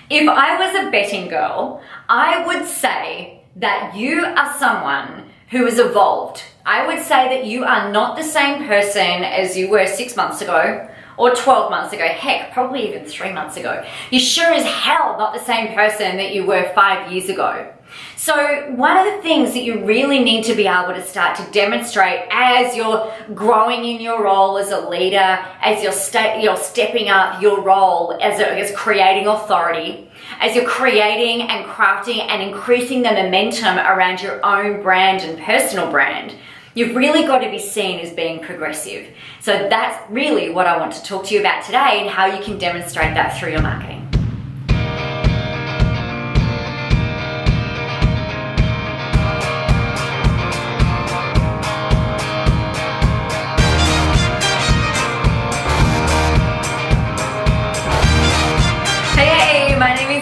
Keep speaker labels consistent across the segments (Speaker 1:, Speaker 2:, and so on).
Speaker 1: If I was a betting girl, I would say that you are someone who has evolved. I would say that you are not the same person as you were 6 months ago or 12 months ago, heck, probably even 3 months ago. You're sure as hell not the same person that you were 5 years ago. So one of the things that you really need to be able to start to demonstrate as you're growing in your role as a leader, as you're stepping up your role as creating authority, as you're creating and crafting and increasing the momentum around your own brand and personal brand, you've really got to be seen as being progressive. So that's really what I want to talk to you about today and how you can demonstrate that through your marketing.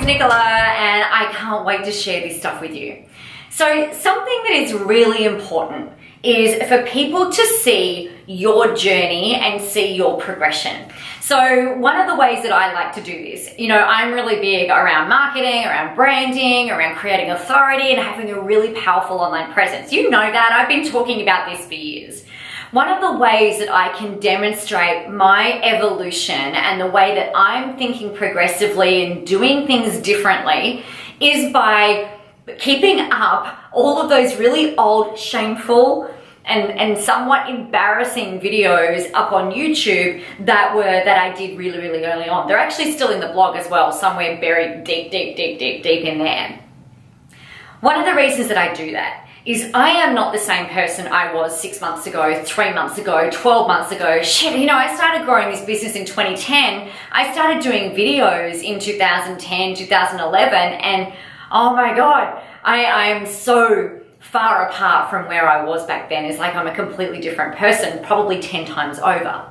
Speaker 1: Nicola, and I can't wait to share this stuff with you. So something that is really important is for people to see your journey and see your progression. So one of the ways that I like to do this, I'm really big around marketing, around branding, around creating authority and having a really powerful online presence. You know that, I've been talking about this for years. One of the ways that I can demonstrate my evolution and the way that I'm thinking progressively and doing things differently is by keeping up all of those really old, shameful, and somewhat embarrassing videos up on YouTube that I did really, really early on. They're actually still in the blog as well, somewhere buried deep in there. One of the reasons that I do that is I am not the same person I was 6 months ago, 3 months ago, 12 months ago. I started growing this business in 2010. I started doing videos in 2010, 2011, and oh my God, I am so far apart from where I was back then. It's like I'm a completely different person, probably 10 times over.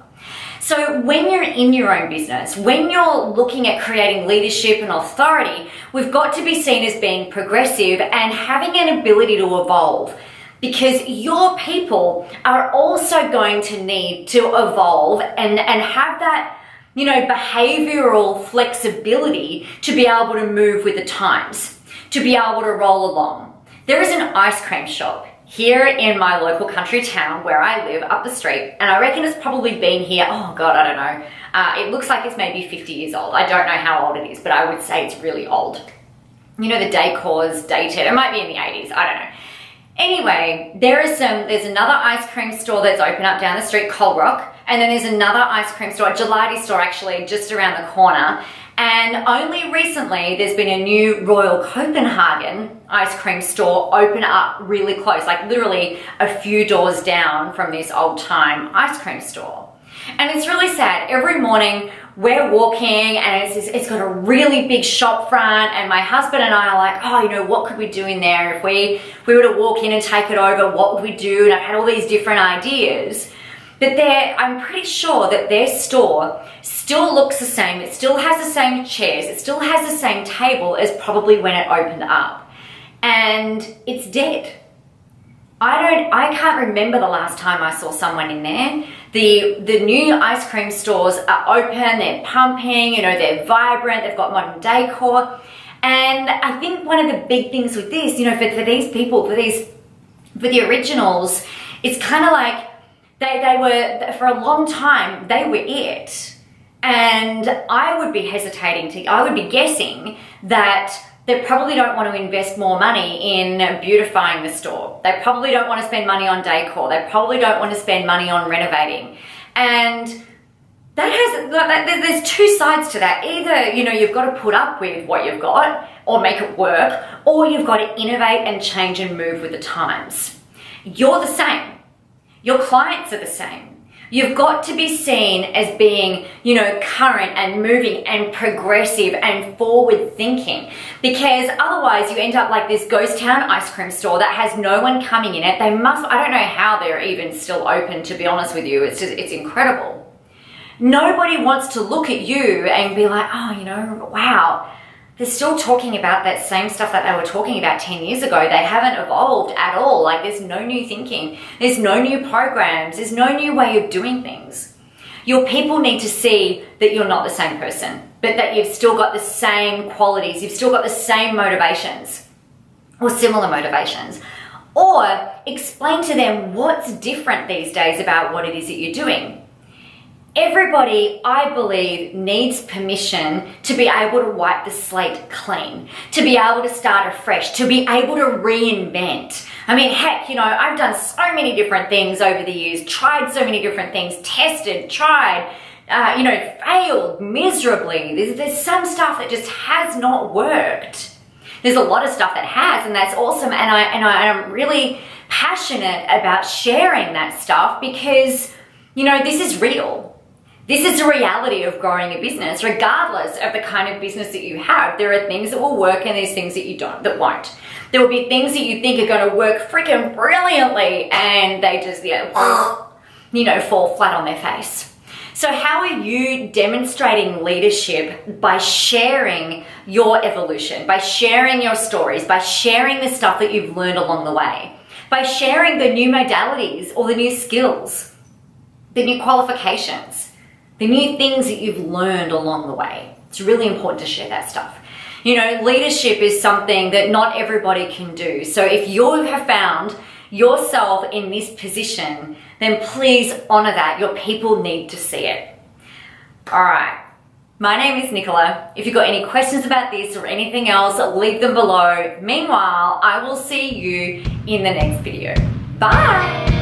Speaker 1: So when you're in your own business, when you're looking at creating leadership and authority, we've got to be seen as being progressive and having an ability to evolve, because your people are also going to need to evolve and have that, behavioral flexibility to be able to move with the times, to be able to roll along. There is an ice cream shop here in my local country town where I live up the street, and I reckon it's probably been here, oh God, I don't know. It looks like it's maybe 50 years old. I don't know how old it is, but I would say it's really old. The decor's dated. It might be in the 80s, I don't know. Anyway, there's another ice cream store that's open up down the street, Cold Rock, and then there's another ice cream store, a gelati store actually, just around the corner. And only recently, there's been a new Royal Copenhagen ice cream store open up really close, like literally a few doors down from this old time ice cream store. And it's really sad. Every morning we're walking and it's got a really big shop front, and my husband and I are like, what could we do in there? If we were to walk in and take it over, what would we do? And I've had all these different ideas. But I'm pretty sure that their store still looks the same. It still has the same chairs. It still has the same table as probably when it opened up. And it's dead. I can't remember the last time I saw someone in there. The new ice cream stores are open, they're pumping, they're vibrant, they've got modern decor. And I think one of the big things with this, for these people, for the originals, it's kind of like, they were, for a long time, they were it. And I would be guessing that they probably don't want to invest more money in beautifying the store. They probably don't want to spend money on decor. They probably don't want to spend money on renovating. And there's two sides to that. Either, you've got to put up with what you've got or make it work, or you've got to innovate and change and move with the times. You're the same. Your clients are the same. You've got to be seen as being, current and moving and progressive and forward thinking, because otherwise you end up like this ghost town ice cream store that has no one coming in it. I don't know how they're even still open, to be honest with you. It's incredible. Nobody wants to look at you and be like, wow, they're still talking about that same stuff that they were talking about 10 years ago. They haven't evolved at all. Like, there's no new thinking. There's no new programs. There's no new way of doing things. Your people need to see that you're not the same person. but that you've still got the same qualities, you've still got the same motivations or similar motivations. Or explain to them what's different these days about what it is that you're doing. Everybody, I believe, needs permission to be able to wipe the slate clean, to be able to start afresh, to be able to reinvent. I mean, heck, I've done so many different things over the years, tried so many different things, tested, tried, failed miserably. There's some stuff that just has not worked. There's a lot of stuff that has, and that's awesome. And I'm really passionate about sharing that stuff because, this is real. This is the reality of growing a business, regardless of the kind of business that you have. There are things that will work and there's things that won't. There will be things that you think are going to work freaking brilliantly and they just, fall flat on their face. So how are you demonstrating leadership? By sharing your evolution, by sharing your stories, by sharing the stuff that you've learned along the way, by sharing the new modalities or the new skills, the new qualifications, the new things that you've learned along the way. It's really important to share that stuff. Leadership is something that not everybody can do. So if you have found yourself in this position, then please honor that. Your people need to see it. All right. My name is Nicola. If you've got any questions about this or anything else, leave them below. Meanwhile, I will see you in the next video. Bye.